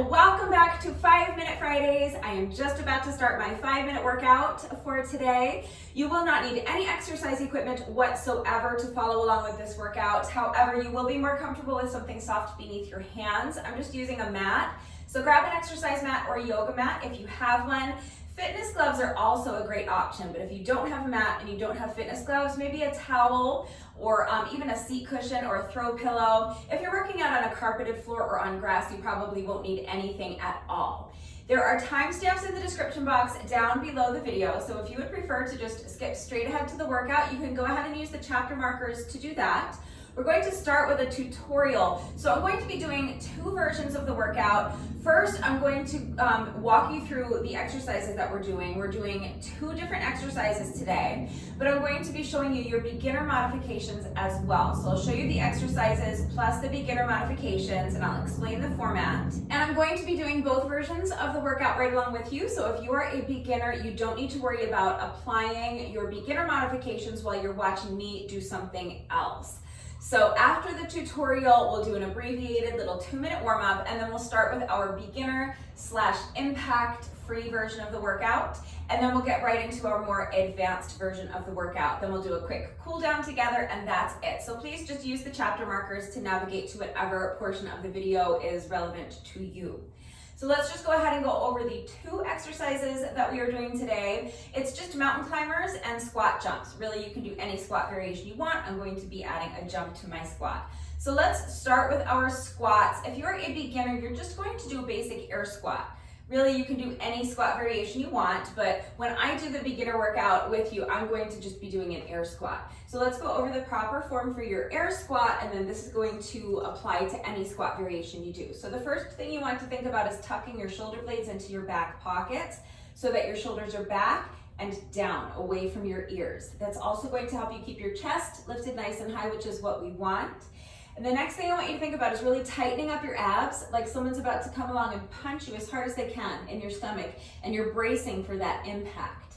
welcome back to 5-Minute Fridays. I am just about to start my 5-minute workout for today. You will not need any exercise equipment whatsoever to follow along with this workout. However, you will be more comfortable with something soft beneath your hands. I'm just using a mat. So grab an exercise mat or a yoga mat if you have one. Fitness gloves are also a great option, but if you don't have a mat and you don't have fitness gloves, maybe a towel or even a seat cushion or a throw pillow. If you're working out on a carpeted floor or on grass, you probably won't need anything at all. There are timestamps in the description box down below the video, so if you would prefer to just skip straight ahead to the workout, you can go ahead and use the chapter markers to do that. We're going to start with a tutorial. So I'm going to be doing 2 versions of the workout. First, I'm going to walk you through the exercises that we're doing. We're doing 2 different exercises today, but I'm going to be showing you your beginner modifications as well. So I'll show you the exercises plus the beginner modifications, and I'll explain the format. And I'm going to be doing both versions of the workout right along with you. So if you are a beginner, you don't need to worry about applying your beginner modifications while you're watching me do something else. So after the tutorial, we'll do an abbreviated little 2-minute warm up, and then we'll start with our beginner / impact free version of the workout. And then we'll get right into our more advanced version of the workout. Then we'll do a quick cool down together, and that's it. So please just use the chapter markers to navigate to whatever portion of the video is relevant to you. So let's just go ahead and go over the 2 exercises that we are doing today. It's just mountain climbers and squat jumps. Really, you can do any squat variation you want. I'm going to be adding a jump to my squat. So let's start with our squats. If you're a beginner, you're just going to do a basic air squat. Really, you can do any squat variation you want, but when I do the beginner workout with you, I'm going to just be doing an air squat. So let's go over the proper form for your air squat, and then this is going to apply to any squat variation you do. So the first thing you want to think about is tucking your shoulder blades into your back pockets so that your shoulders are back and down, away from your ears. That's also going to help you keep your chest lifted nice and high, which is what we want. And the next thing I want you to think about is really tightening up your abs, like someone's about to come along and punch you as hard as they can in your stomach, and you're bracing for that impact.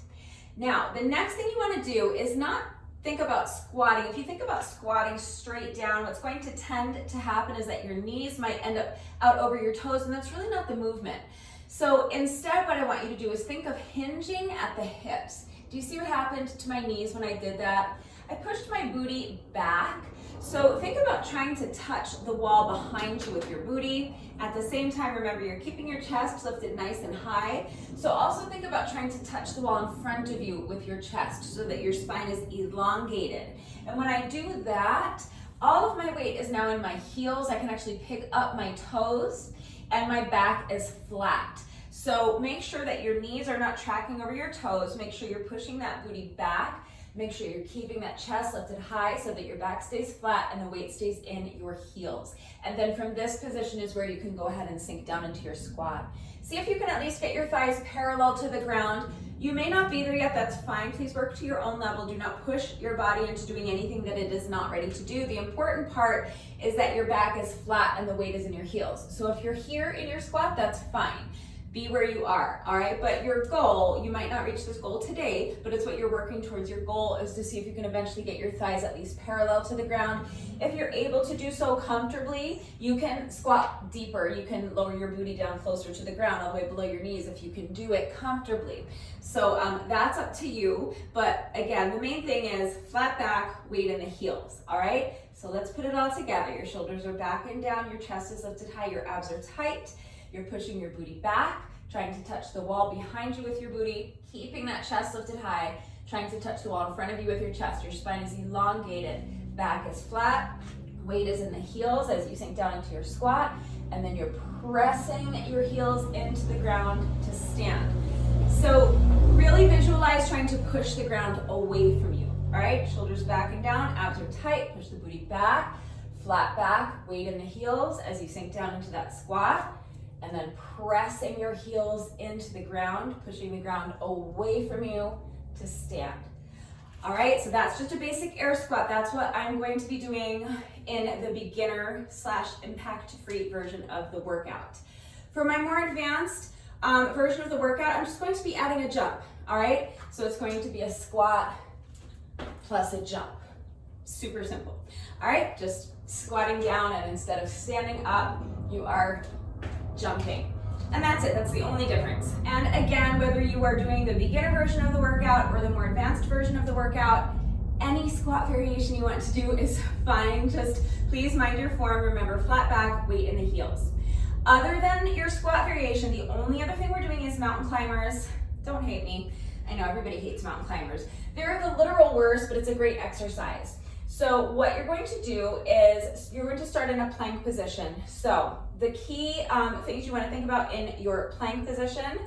Now, the next thing you want to do is not think about squatting. If you think about squatting straight down, what's going to tend to happen is that your knees might end up out over your toes, and that's really not the movement. So instead, what I want you to do is think of hinging at the hips. Do you see what happened to my knees when I did that? I pushed my booty back. So think about trying to touch the wall behind you with your booty. At the same time, remember, you're keeping your chest lifted nice and high. So also think about trying to touch the wall in front of you with your chest so that your spine is elongated. And when I do that, all of my weight is now in my heels. I can actually pick up my toes, and my back is flat. So make sure that your knees are not tracking over your toes. Make sure you're pushing that booty back. Make sure you're keeping that chest lifted high so that your back stays flat and the weight stays in your heels. And then from this position is where you can go ahead and sink down into your squat. See if you can at least get your thighs parallel to the ground. You may not be there yet, that's fine. Please work to your own level. Do not push your body into doing anything that it is not ready to do. The important part is that your back is flat and the weight is in your heels. So if you're here in your squat, that's fine. Be where you are, all right? But your goal, you might not reach this goal today, but it's what you're working towards. Your goal is to see if you can eventually get your thighs at least parallel to the ground. If you're able to do so comfortably, you can squat deeper. You can lower your booty down closer to the ground, all the way below your knees if you can do it comfortably. So that's up to you. But again, the main thing is flat back, weight in the heels, all right? So let's put it all together. Your shoulders are back and down, your chest is lifted high, your abs are tight. You're pushing your booty back, trying to touch the wall behind you with your booty, keeping that chest lifted high, trying to touch the wall in front of you with your chest. Your spine is elongated, back is flat, weight is in the heels as you sink down into your squat, and then you're pressing your heels into the ground to stand. So really visualize trying to push the ground away from you, all right? Shoulders back and down, abs are tight, push the booty back, flat back, weight in the heels as you sink down into that squat. And then pressing your heels into the ground, pushing the ground away from you to stand. All right, so that's just a basic air squat. That's what I'm going to be doing in the beginner / impact free version of the workout. For my more advanced version of the workout, I'm just going to be adding a jump, all right? So it's going to be a squat plus a jump. Super simple. All right, just squatting down, and instead of standing up, you are jumping. And that's it, that's the only difference. And again, whether you are doing the beginner version of the workout or the more advanced version of the workout, any squat variation you want to do is fine. Just please mind your form. Remember, flat back, weight in the heels. Other than your squat variation, the only other thing we're doing is mountain climbers. Don't hate me. I know everybody hates mountain climbers. They're the literal worst, but it's a great exercise. So what you're going to do is you're going to start in a plank position. So the key things you want to think about in your plank position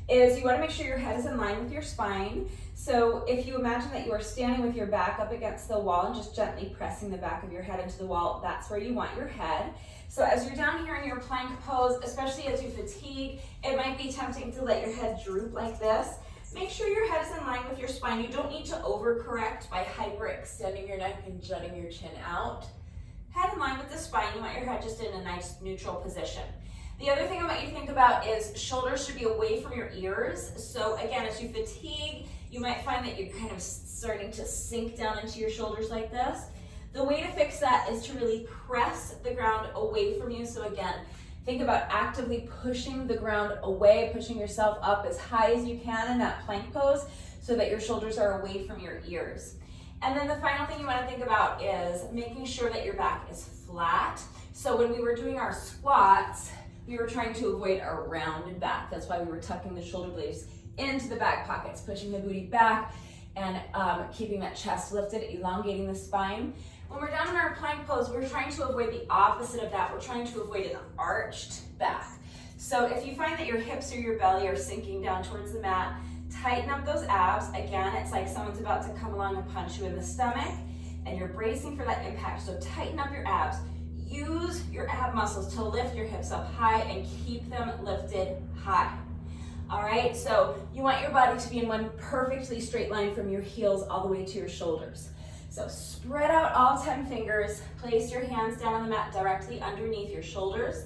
is you want to make sure your head is in line with your spine. So if you imagine that you are standing with your back up against the wall and just gently pressing the back of your head into the wall, that's where you want your head. So as you're down here in your plank pose, especially as you fatigue, it might be tempting to let your head droop like this. Make sure your head is in line with your spine. You don't need to overcorrect by hyperextending your neck and jutting your chin out. Head in line with the spine. You want your head just in a nice neutral position. The other thing I want you to think about is shoulders should be away from your ears. So again, as you fatigue, you might find that you're kind of starting to sink down into your shoulders like this. The way to fix that is to really press the ground away from you. So again, think about actively pushing the ground away, pushing yourself up as high as you can in that plank pose so that your shoulders are away from your ears. And then the final thing you want to think about is making sure that your back is flat. So when we were doing our squats, we were trying to avoid a rounded back. That's why we were tucking the shoulder blades into the back pockets, pushing the booty back and keeping that chest lifted, elongating the spine. When we're down in our plank pose, we're trying to avoid the opposite of that. We're trying to avoid an arched back. So if you find that your hips or your belly are sinking down towards the mat, tighten up those abs. Again, it's like someone's about to come along and punch you in the stomach and you're bracing for that impact. So tighten up your abs. Use your ab muscles to lift your hips up high and keep them lifted high. All right, so you want your body to be in one perfectly straight line from your heels all the way to your shoulders. So spread out all 10 fingers, place your hands down on the mat directly underneath your shoulders.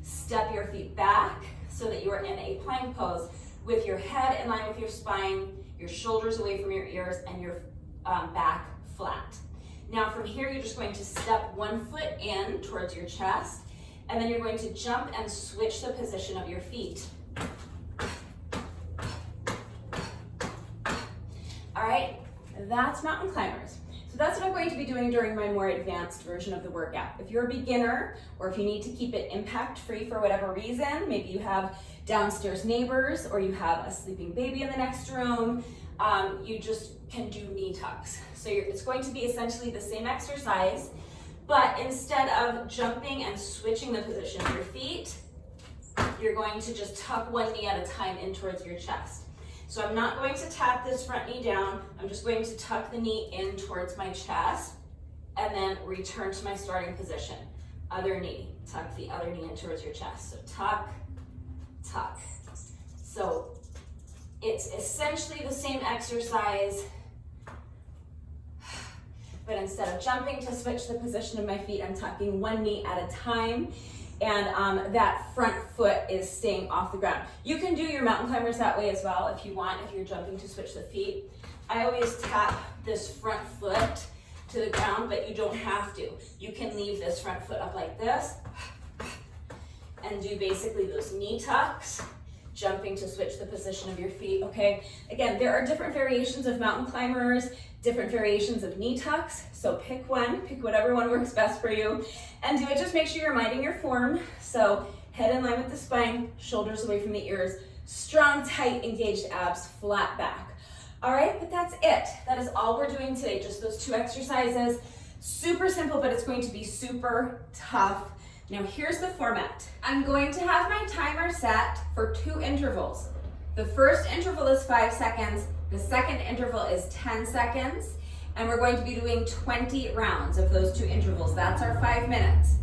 Step your feet back so that you are in a plank pose with your head in line with your spine, your shoulders away from your ears, and your back flat. Now from here, you're just going to step one foot in towards your chest, and then you're going to jump and switch the position of your feet. All right, that's mountain climbers. So that's what I'm going to be doing during my more advanced version of the workout. If you're a beginner, or if you need to keep it impact-free for whatever reason, maybe you have downstairs neighbors, or you have a sleeping baby in the next room, you just can do knee tucks. So it's going to be essentially the same exercise, but instead of jumping and switching the position of your feet, you're going to just tuck one knee at a time in towards your chest. So I'm not going to tap this front knee down. I'm just going to tuck the knee in towards my chest and then return to my starting position. Other knee, tuck the other knee in towards your chest. So tuck, tuck. So it's essentially the same exercise, but instead of jumping to switch the position of my feet, I'm tucking one knee at a time. And that front foot is staying off the ground. You can do your mountain climbers that way as well if you want, if you're jumping to switch the feet. I always tap this front foot to the ground, but you don't have to. You can leave this front foot up like this and do basically those knee tucks, jumping to switch the position of your feet, okay? Again, there are different variations of mountain climbers, different variations of knee tucks, so pick one, pick whatever one works best for you, and do it. Just make sure you're minding your form. So head in line with the spine, shoulders away from the ears, strong, tight, engaged abs, flat back. All right, but that's it. That is all we're doing today, just those two exercises. Super simple, but it's going to be super tough. Now here's the format. I'm going to have my timer set for 2 intervals. The first interval is 5 seconds, the second interval is 10 seconds, and we're going to be doing 20 rounds of those 2 intervals. That's our 5 minutes.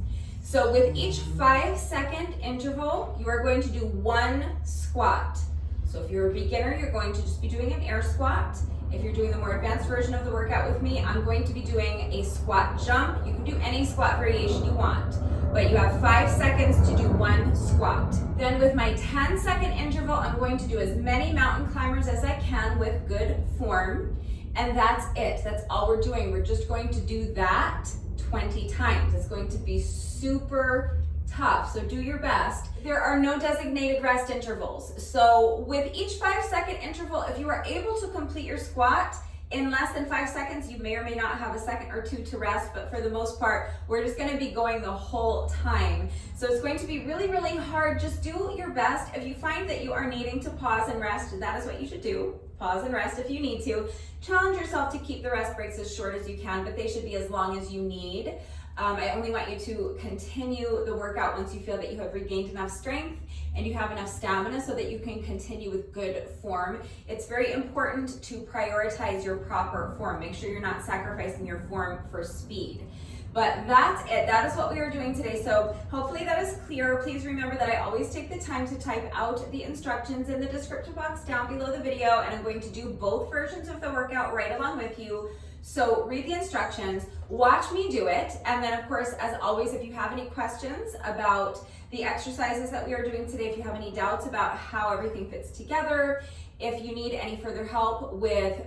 So with each 5-second interval, you are going to do 1 squat. So if you're a beginner, you're going to just be doing an air squat. If you're doing the more advanced version of the workout with me, I'm going to be doing a squat jump. You can do any squat variation you want, but you have 5 seconds to do 1 squat. Then with my 10-second interval, I'm going to do as many mountain climbers as I can with good form, and that's it. That's all we're doing. We're just going to do that 20 times. It's going to be super tough, so do your best There are no designated rest intervals. So with each 5-second interval, if you are able to complete your squat in less than 5 seconds, you may or may not have a second or two to rest, but for the most part, we're just gonna be going the whole time. So it's going to be really, really hard. Just do your best. If you find that you are needing to pause and rest, that is what you should do. Pause and rest if you need to. Challenge yourself to keep the rest breaks as short as you can, but they should be as long as you need. I only want you to continue the workout once you feel that you have regained enough strength and you have enough stamina so that you can continue with good form. It's very important to prioritize your proper form. Make sure you're not sacrificing your form for speed. But that's it. That is what we are doing today. So hopefully that is clear. Please remember that I always take the time to type out the instructions in the description box down below the video, and I'm going to do both versions of the workout right along with you. So read the instructions, watch me do it, and then of course, as always, if you have any questions about the exercises that we are doing today, if you have any doubts about how everything fits together, if you need any further help with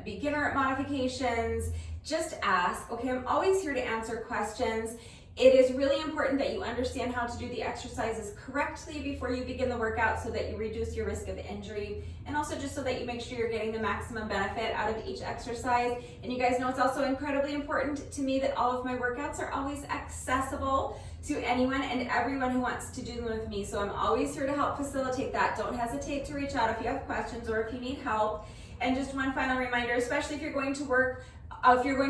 beginner modifications, just ask, okay? I'm always here to answer questions. It is really important that you understand how to do the exercises correctly before you begin the workout so that you reduce your risk of injury, and also just so that you make sure you're getting the maximum benefit out of each exercise. And you guys know it's also incredibly important to me that all of my workouts are always accessible to anyone and everyone who wants to do them with me. So I'm always here to help facilitate that. Don't hesitate to reach out if you have questions or if you need help. And just one final reminder, especially if you're going to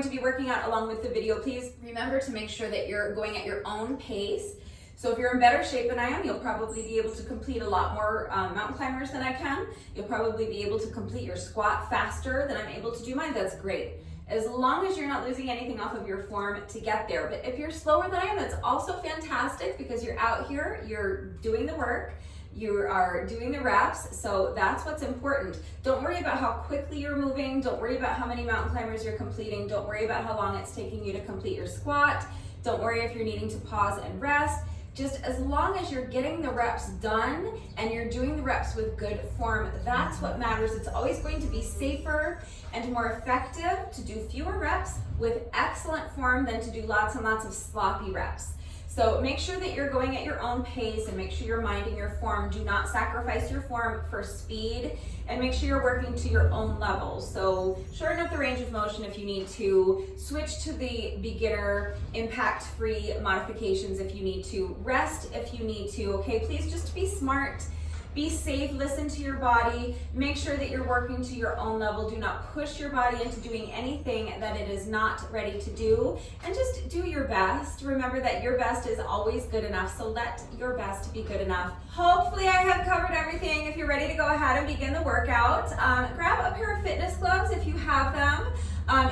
be working out along with the video, please remember to make sure that you're going at your own pace. So if you're in better shape than I am, you'll probably be able to complete a lot more mountain climbers than I can. You'll probably be able to complete your squat faster than I'm able to do mine. That's great, as long as you're not losing anything off of your form to get there. But if you're slower than I am, that's also fantastic, because you're out here, you're doing the work, you are doing the reps, so that's what's important. Don't worry about how quickly you're moving. Don't worry about how many mountain climbers you're completing. Don't worry about how long it's taking you to complete your squat. Don't worry if you're needing to pause and rest. Just as long as you're getting the reps done and you're doing the reps with good form, that's what matters. It's always going to be safer and more effective to do fewer reps with excellent form than to do lots and lots of sloppy reps. So make sure that you're going at your own pace and make sure you're minding your form. Do not sacrifice your form for speed, and make sure you're working to your own level. So shorten up the range of motion if you need to. Switch to the beginner impact-free modifications if you need to. Rest if you need to, okay? Please just be smart. Be safe, listen to your body, make sure that you're working to your own level. Do not push your body into doing anything that it is not ready to do, and just do your best. Remember that your best is always good enough, so let your best be good enough. Hopefully I have covered everything. If you're ready to go ahead and begin the workout, grab a pair of fitness gloves if you have them.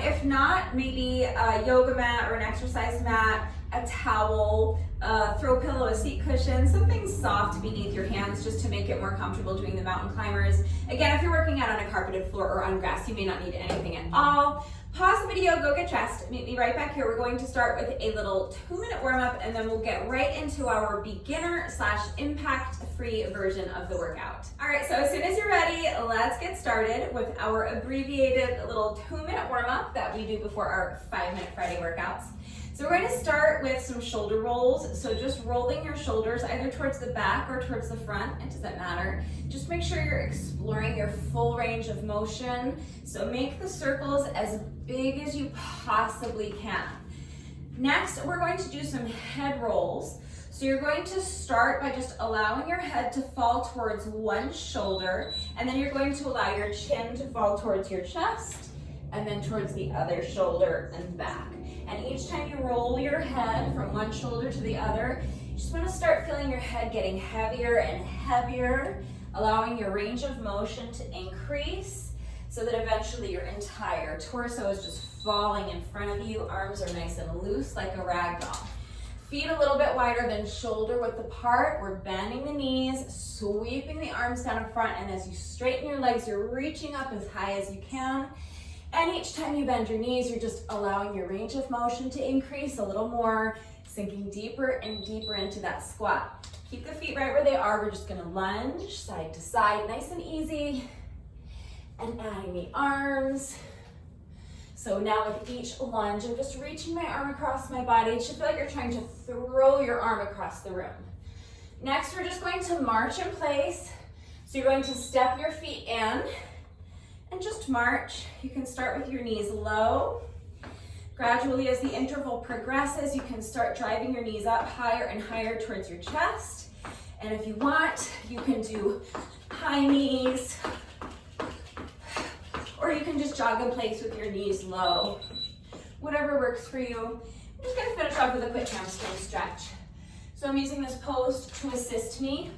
If not, maybe a yoga mat or an exercise mat, a towel, throw pillow, a seat cushion, something soft beneath your hands just to make it more comfortable doing the mountain climbers. Again, if you're working out on a carpeted floor or on grass, you may not need anything at all. Pause the video, go get dressed, meet me right back here. We're going to start with a little 2-minute warm up, and then we'll get right into our beginner/impact-free version of the workout. All right, so as soon as you're ready, let's get started with our abbreviated little 2-minute warm up that we do before our 5-minute Friday workouts. So we're going to start with some shoulder rolls. So just rolling your shoulders either towards the back or towards the front, it doesn't matter. Just make sure you're exploring your full range of motion. So make the circles as big as you possibly can. Next, we're going to do some head rolls. So you're going to start by just allowing your head to fall towards one shoulder, and then you're going to allow your chin to fall towards your chest, and then towards the other shoulder and back. And each time you roll your head from one shoulder to the other, you just want to start feeling your head getting heavier and heavier, allowing your range of motion to increase so that eventually your entire torso is just falling in front of you. Arms are nice and loose like a rag doll. Feet a little bit wider than shoulder width apart. We're bending the knees, sweeping the arms down in front, and as you straighten your legs, you're reaching up as high as you can. And each time you bend your knees, you're just allowing your range of motion to increase a little more, sinking deeper and deeper into that squat. Keep the feet right where they are. We're just gonna lunge side to side, nice and easy. And adding the arms. So now with each lunge, I'm just reaching my arm across my body. It should feel like you're trying to throw your arm across the room. Next, we're just going to march in place. So you're going to step your feet in and just march. You can start with your knees low. Gradually, as the interval progresses, you can start driving your knees up higher and higher towards your chest. And if you want, you can do high knees, or you can just jog in place with your knees low. Whatever works for you. I'm just gonna finish off with a quick hamstring stretch. So I'm using this pose to assist me.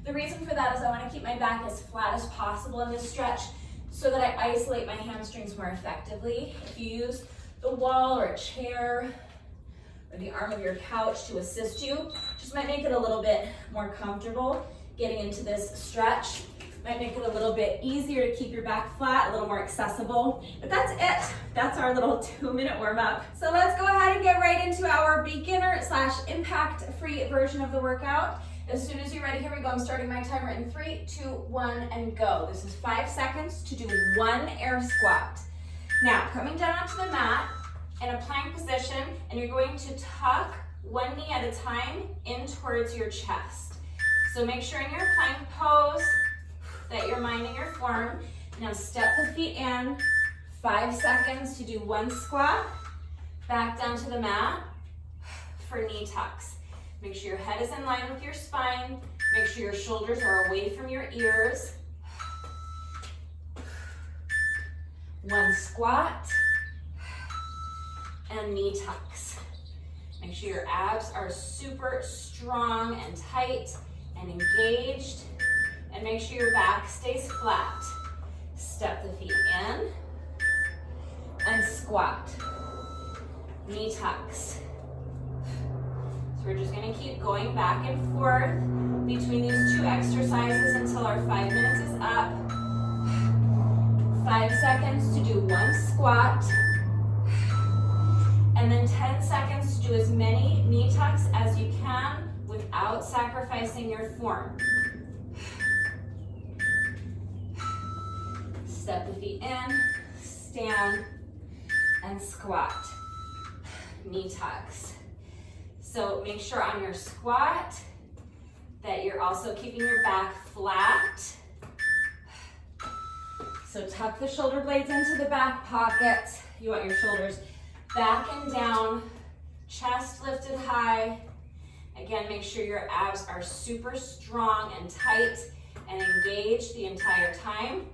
The reason for that is I want to keep my back as flat as possible in this stretch so that I isolate my hamstrings more effectively. If you use the wall or a chair or the arm of your couch to assist you, just might make it a little bit more comfortable getting into this stretch. Might make it a little bit easier to keep your back flat, a little more accessible. But that's it. That's our little 2-minute warm up. So let's go ahead and get right into our beginner/impact-free version of the workout. As soon as you're ready, here we go. I'm starting my timer in 3, 2, 1, and go. This is 5 seconds to do 1 air squat. Now, coming down onto the mat in a plank position, and you're going to tuck one knee at a time in towards your chest. So make sure in your plank pose that you're minding your form. Now step the feet in, 5 seconds to do 1 squat, back down to the mat for knee tucks. Make sure your head is in line with your spine. Make sure your shoulders are away from your ears. 1 squat and knee tucks. Make sure your abs are super strong and tight and engaged. And make sure your back stays flat. Step the feet in and squat. Knee tucks. So we're just gonna keep going back and forth between these 2 exercises until our 5 minutes is up. 5 seconds to do 1 squat. And then 10 seconds to do as many knee tucks as you can without sacrificing your form. Step the feet in, stand, and squat. Knee tucks. So make sure on your squat that you're also keeping your back flat. So tuck the shoulder blades into the back pockets. You want your shoulders back and down, chest lifted high. Again, make sure your abs are super strong and tight and engaged the entire time.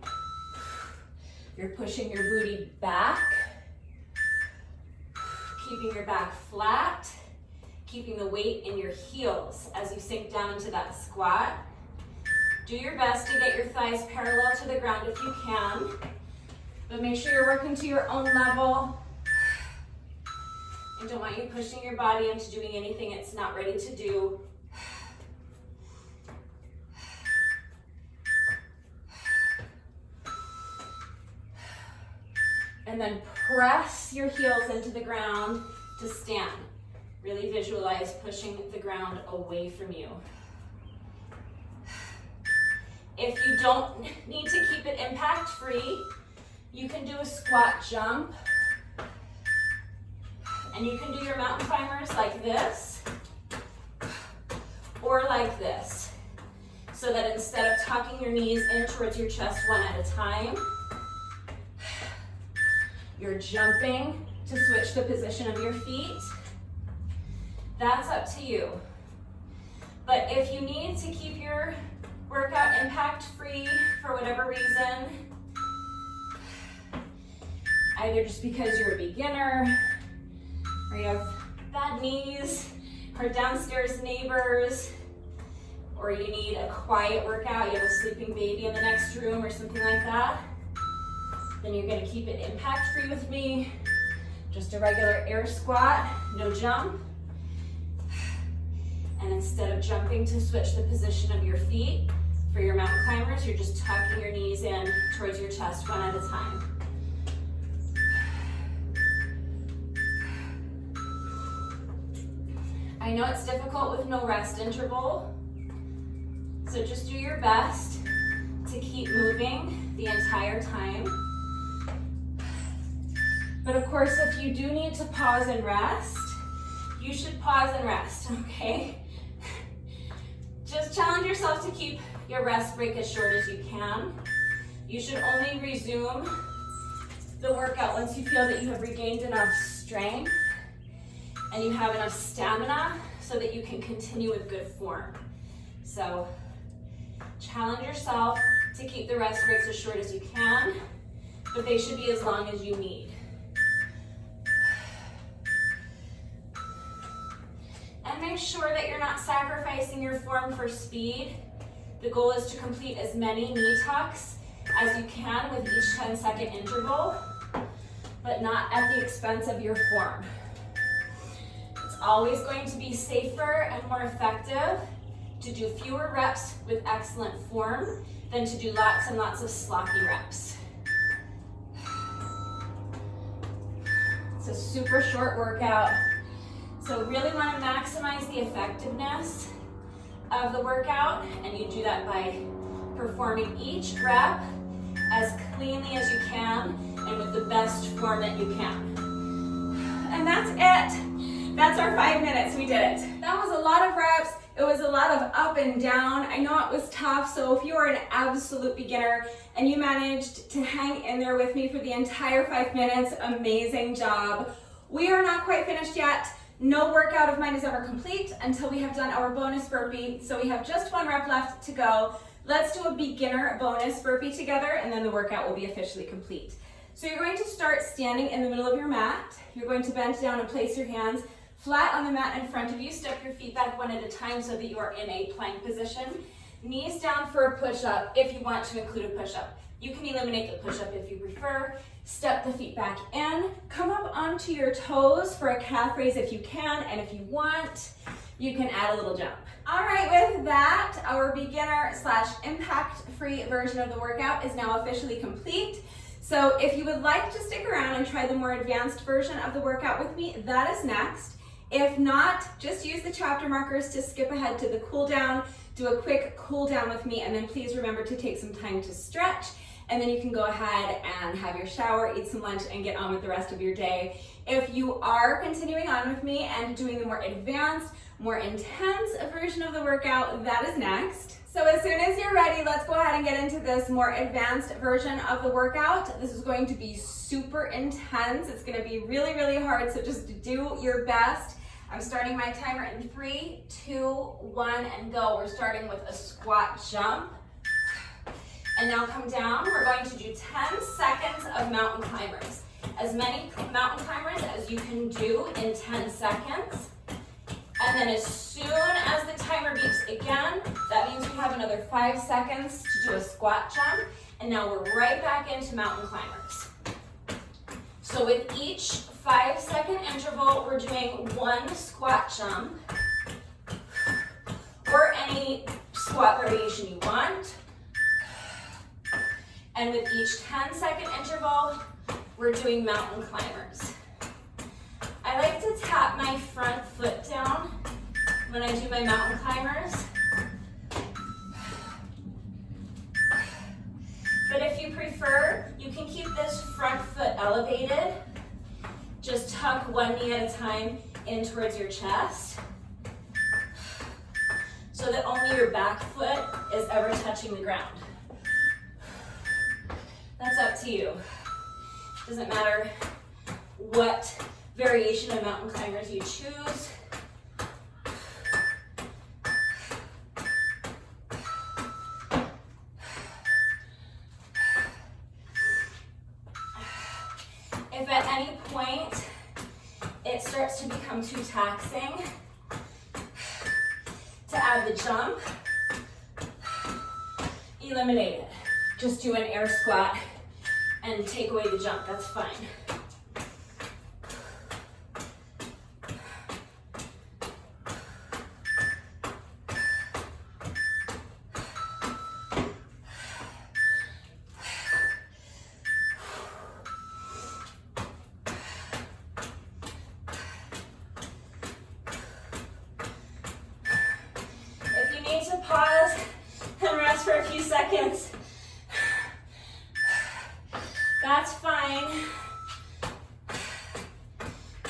You're pushing your booty back, keeping your back flat, keeping the weight in your heels as you sink down into that squat. Do your best to get your thighs parallel to the ground if you can, but make sure you're working to your own level. I don't want you pushing your body into doing anything it's not ready to do. And then press your heels into the ground to stand. Really visualize pushing the ground away from you. If you don't need to keep it impact free, you can do a squat jump. And you can do your mountain climbers like this or like this. So that instead of tucking your knees in towards your chest 1 at a time, you're jumping to switch the position of your feet. That's up to you. But if you need to keep your workout impact-free for whatever reason, either just because you're a beginner, or you have bad knees, or downstairs neighbors, or you need a quiet workout, you have a sleeping baby in the next room or something like that, then you're gonna keep it impact-free with me. Just a regular air squat, no jump. And instead of jumping to switch the position of your feet, for your mountain climbers, you're just tucking your knees in towards your chest 1 at a time. I know it's difficult with no rest interval, so just do your best to keep moving the entire time. But of course, if you do need to pause and rest, you should pause and rest, okay? Just challenge yourself to keep your rest break as short as you can. You should only resume the workout once you feel that you have regained enough strength and you have enough stamina so that you can continue with good form. So challenge yourself to keep the rest breaks as short as you can, but they should be as long as you need. And make sure that you're not sacrificing your form for speed. The goal is to complete as many knee tucks as you can with each 10-second interval, but not at the expense of your form. It's always going to be safer and more effective to do fewer reps with excellent form than to do lots and lots of sloppy reps. It's a super short workout, so really want to maximize the effectiveness of the workout, and you do that by performing each rep as cleanly as you can and with the best form that you can. And that's it. That's our 5 minutes. We did it. That was a lot of reps. It was a lot of up and down. I know it was tough, so if you are an absolute beginner and you managed to hang in there with me for the entire 5 minutes, amazing job. We are not quite finished yet. No workout of mine is ever complete until we have done our bonus burpee, so we have just 1 rep left to go. Let's do a beginner bonus burpee together, and then the workout will be officially complete. So you're going to start standing in the middle of your mat. You're going to bend down and place your hands flat on the mat in front of you. Step your feet back one at a time so that you are in a plank position. Knees down for a push-up if you want to include a push-up. You can eliminate the push-up if you prefer. Step the feet back in. Come up onto your toes for a calf raise if you can, and if you want, you can add a little jump. All right, with that, our beginner / impact-free version of the workout is now officially complete. So if you would like to stick around and try the more advanced version of the workout with me, that is next. If not, just use the chapter markers to skip ahead to the cool down, do a quick cool down with me, and then please remember to take some time to stretch, and then you can go ahead and have your shower, eat some lunch, and get on with the rest of your day. If you are continuing on with me and doing the more advanced, more intense version of the workout, that is next. So as soon as you're ready, let's go ahead and get into this more advanced version of the workout. This is going to be super intense. It's going to be really, really hard, so just do your best. I'm starting my timer in 3, 2, 1, and go. We're starting with a squat jump. And now come down. We're going to do 10 seconds of mountain climbers. As many mountain climbers as you can do in 10 seconds. And then as soon as the timer beeps again, that means we have another 5 seconds to do a squat jump. And now we're right back into mountain climbers. So with each 5-second interval, we're doing 1 squat jump or any squat variation you want. And with each 10-second interval, we're doing mountain climbers. I like to tap my front foot down when I do my mountain climbers. But if you prefer, you can keep this front foot elevated. Just tuck one knee at a time in towards your chest so that only your back foot is ever touching the ground. That's up to you. Doesn't matter what variation of mountain climbers you choose. If at any point it starts to become too taxing to add the jump, eliminate it. Just do an air squat and take away the jump, that's fine. If you need to pause and rest for a few seconds, that's fine.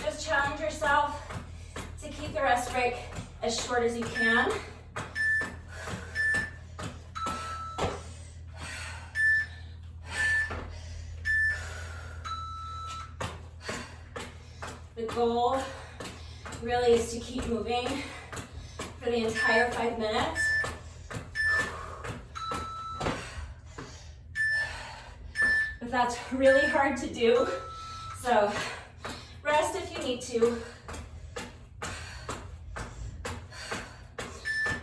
Just challenge yourself to keep the rest break as short as you can. The goal really is to keep moving for the entire 5 minutes. But that's really hard to do, so rest if you need to.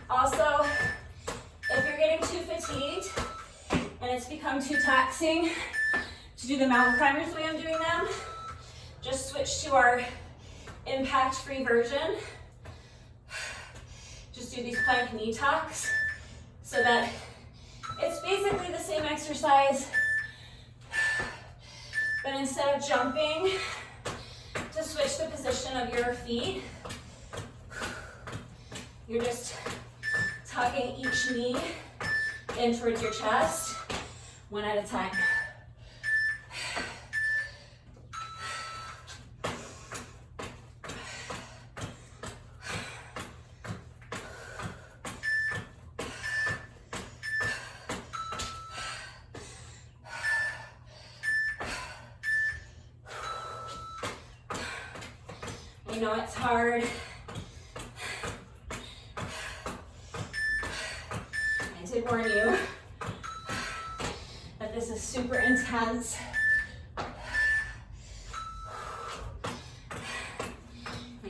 Also, if you're getting too fatigued and it's become too taxing to do the mountain climbers the way I'm doing them, just switch to our impact-free version. Just do these plank knee tucks so that it's basically the same exercise, but instead of jumping, to switch the position of your feet, you're just tucking each knee in towards your chest, one at a time. I know it's hard. I did warn you that this is super intense. I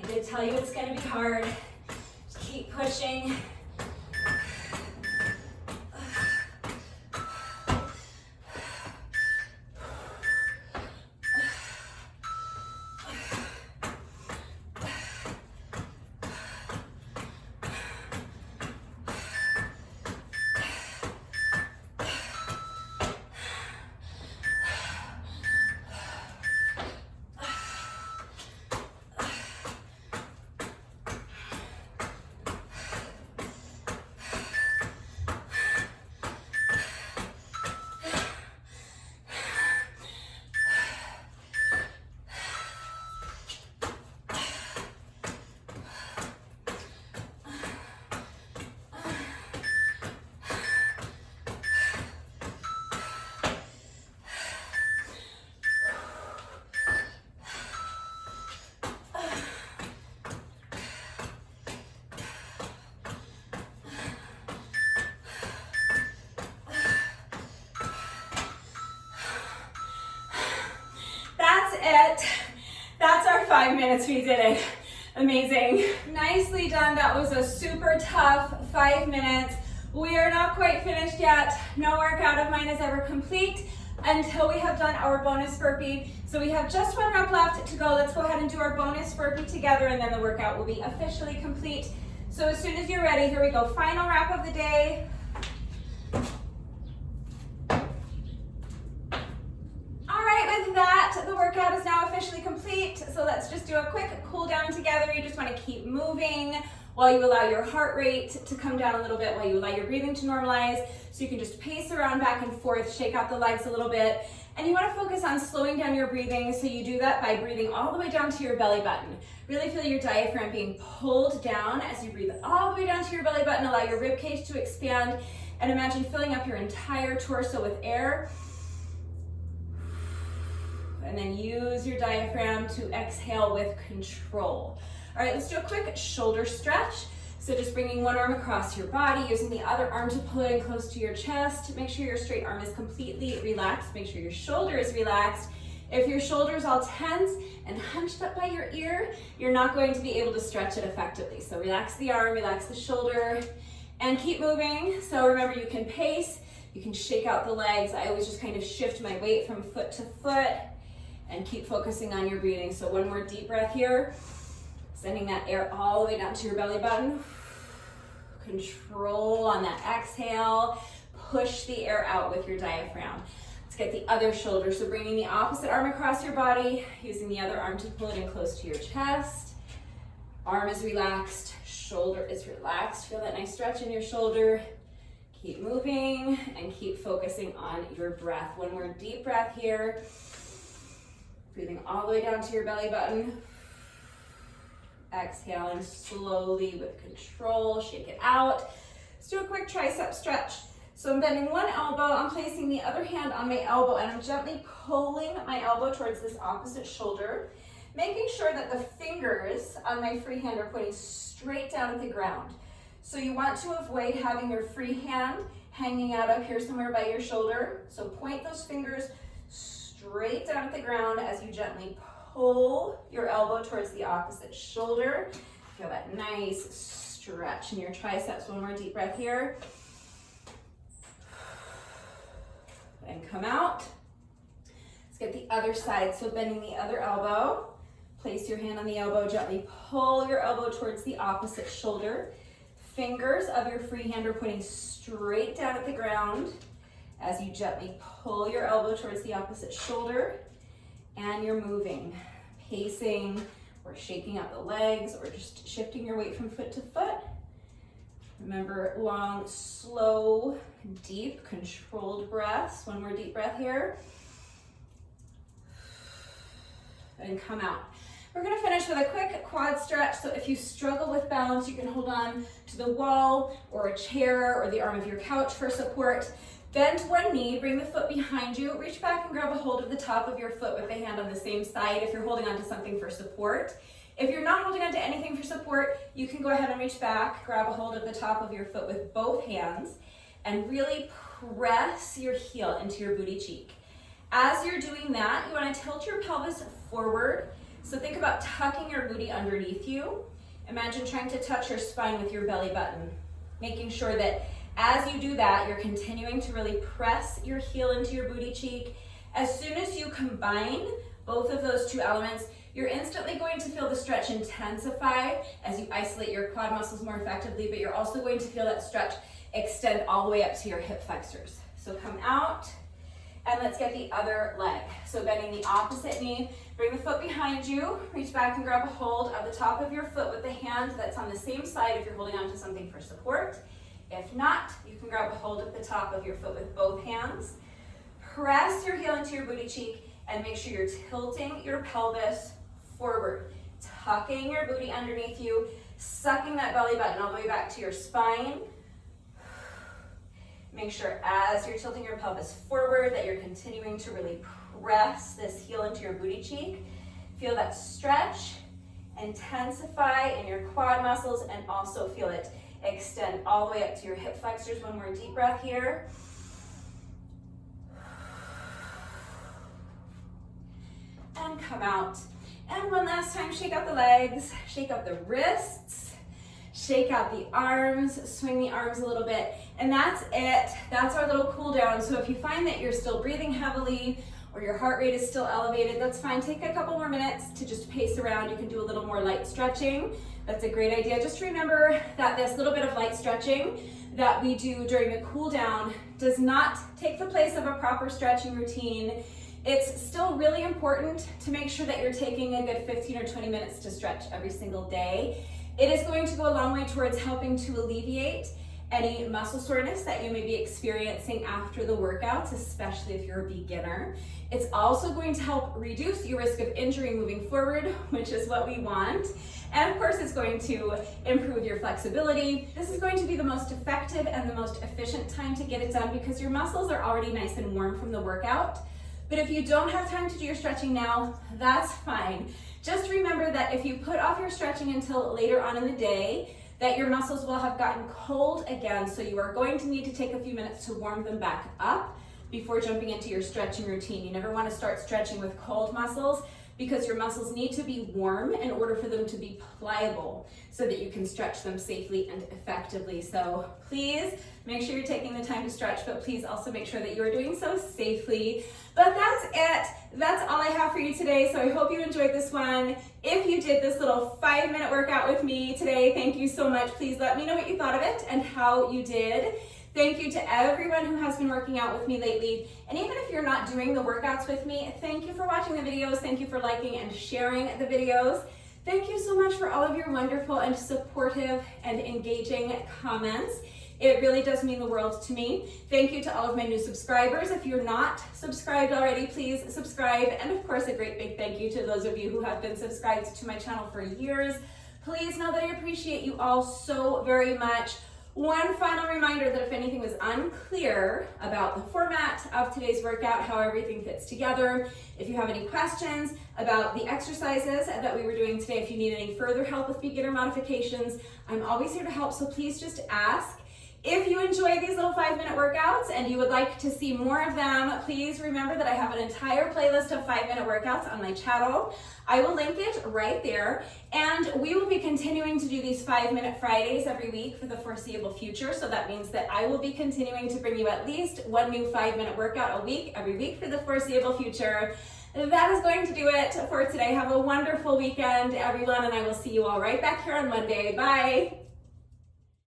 did tell you it's going to be hard. Just keep pushing. That's our 5 minutes. We did it. Amazing. Nicely done. That was a super tough 5 minutes. We are not quite finished yet. No workout of mine is ever complete until we have done our bonus burpee. So we have just 1 rep left to go. Let's go ahead and do our bonus burpee together, and then the workout will be officially complete. So as soon as you're ready, here we go. Final wrap of the day. The workout is now officially complete, so let's just do a quick cool down together. You just want to keep moving while you allow your heart rate to come down a little bit, while you allow your breathing to normalize, so you can just pace around back and forth, shake out the legs a little bit, and you want to focus on slowing down your breathing, so you do that by breathing all the way down to your belly button. Really feel your diaphragm being pulled down as you breathe all the way down to your belly button. Allow your rib cage to expand, and imagine filling up your entire torso with air. And then use your diaphragm to exhale with control. All right, let's do a quick shoulder stretch. So just bringing one arm across your body, using the other arm to pull it in close to your chest. Make sure your straight arm is completely relaxed. Make sure your shoulder is relaxed. If your shoulder is all tense and hunched up by your ear, you're not going to be able to stretch it effectively. So relax the arm, relax the shoulder, and keep moving. So remember, you can pace, you can shake out the legs. I always just kind of shift my weight from foot to foot and keep focusing on your breathing. So one more deep breath here, sending that air all the way down to your belly button. Control on that exhale. Push the air out with your diaphragm. Let's get the other shoulder. So bringing the opposite arm across your body, using the other arm to pull it in close to your chest. Arm is relaxed, shoulder is relaxed. Feel that nice stretch in your shoulder. Keep moving and keep focusing on your breath. One more deep breath here. Breathing all the way down to your belly button. Exhaling slowly with control, shake it out. Let's do a quick tricep stretch. So I'm bending one elbow, I'm placing the other hand on my elbow, and I'm gently pulling my elbow towards this opposite shoulder. making sure that the fingers on my free hand are pointing straight down at the ground. So you want to avoid having your free hand hanging out up here somewhere by your shoulder. So point those fingers straight down at the ground as you gently pull your elbow towards the opposite shoulder. Feel that nice stretch in your triceps. One more deep breath here. And come out. Let's get the other side. So bending the other elbow. Place your hand on the elbow, gently pull your elbow towards the opposite shoulder. Fingers of your free hand are pointing straight down at the ground as you gently pull your elbow towards the opposite shoulder. And you're moving, pacing, or shaking out the legs, or just shifting your weight from foot to foot. Remember, long, slow, deep, controlled breaths. One more deep breath here. And come out. We're gonna finish with a quick quad stretch. So if you struggle with balance, you can hold on to the wall or a chair or the arm of your couch for support. Bend one knee, bring the foot behind you, reach back and grab a hold of the top of your foot with the hand on the same side if you're holding on to something for support. If you're not holding on to anything for support, you can go ahead and reach back, grab a hold of the top of your foot with both hands, and really press your heel into your booty cheek. As you're doing that, you want to tilt your pelvis forward. So think about tucking your booty underneath you. Imagine trying to touch your spine with your belly button, making sure that as you do that, you're continuing to really press your heel into your booty cheek. As soon as you combine both of those two elements, you're instantly going to feel the stretch intensify as you isolate your quad muscles more effectively, but you're also going to feel that stretch extend all the way up to your hip flexors. So come out, and let's get the other leg. So bending the opposite knee, bring the foot behind you, reach back and grab a hold of the top of your foot with the hand that's on the same side if you're holding on to something for support. If not, you can grab a hold of the top of your foot with both hands. Press your heel into your booty cheek and make sure you're tilting your pelvis forward, tucking your booty underneath you, sucking that belly button all the way back to your spine. Make sure as you're tilting your pelvis forward that you're continuing to really press this heel into your booty cheek. Feel that stretch, intensify in your quad muscles, and also feel it extend all the way up to your hip flexors. One more deep breath here. And come out. And one last time, shake out the legs, shake out the wrists, shake out the arms, swing the arms a little bit, and that's it. That's our little cool down. So if you find that you're still breathing heavily or your heart rate is still elevated, that's fine. Take a couple more minutes to just pace around. You can do a little more light stretching. That's a great idea. Just remember that this little bit of light stretching that we do during the cool down does not take the place of a proper stretching routine. It's still really important to make sure that you're taking a good 15 or 20 minutes to stretch every single day. It is going to go a long way towards helping to alleviate any muscle soreness that you may be experiencing after the workouts, especially if you're a beginner. It's also going to help reduce your risk of injury moving forward, which is what we want. And of course, it's going to improve your flexibility. This is going to be the most effective and the most efficient time to get it done because your muscles are already nice and warm from the workout. But if you don't have time to do your stretching now, that's fine. Just remember that if you put off your stretching until later on in the day, that your muscles will have gotten cold again, so you are going to need to take a few minutes to warm them back up before jumping into your stretching routine. You never want to start stretching with cold muscles because your muscles need to be warm in order for them to be pliable so that you can stretch them safely and effectively. So please make sure you're taking the time to stretch, but please also make sure that you're doing so safely. But that's it. That's all I have for you today. So I hope you enjoyed this one. If you did this little 5-minute workout with me today, thank you so much. Please let me know what you thought of it and how you did. Thank you to everyone who has been working out with me lately. And even if you're not doing the workouts with me, thank you for watching the videos. Thank you for liking and sharing the videos. Thank you so much for all of your wonderful and supportive and engaging comments. It really does mean the world to me. Thank you to all of my new subscribers. If you're not subscribed already, please subscribe. And of course, a great big thank you to those of you who have been subscribed to my channel for years. Please know that I appreciate you all so very much. One final reminder that if anything was unclear about the format of today's workout, how everything fits together, if you have any questions about the exercises that we were doing today, if you need any further help with beginner modifications, I'm always here to help, so please just ask. If you enjoy these little 5-minute workouts and you would like to see more of them, please remember that I have an entire playlist of 5-minute workouts on my channel. I will link it right there, and we will be continuing to do these 5-minute Fridays every week for the foreseeable future. So that means that I will be continuing to bring you at least one new 5-minute workout a week, every week for the foreseeable future. That is going to do it for today. Have a wonderful weekend, everyone, and I will see you all right back here on Monday. Bye.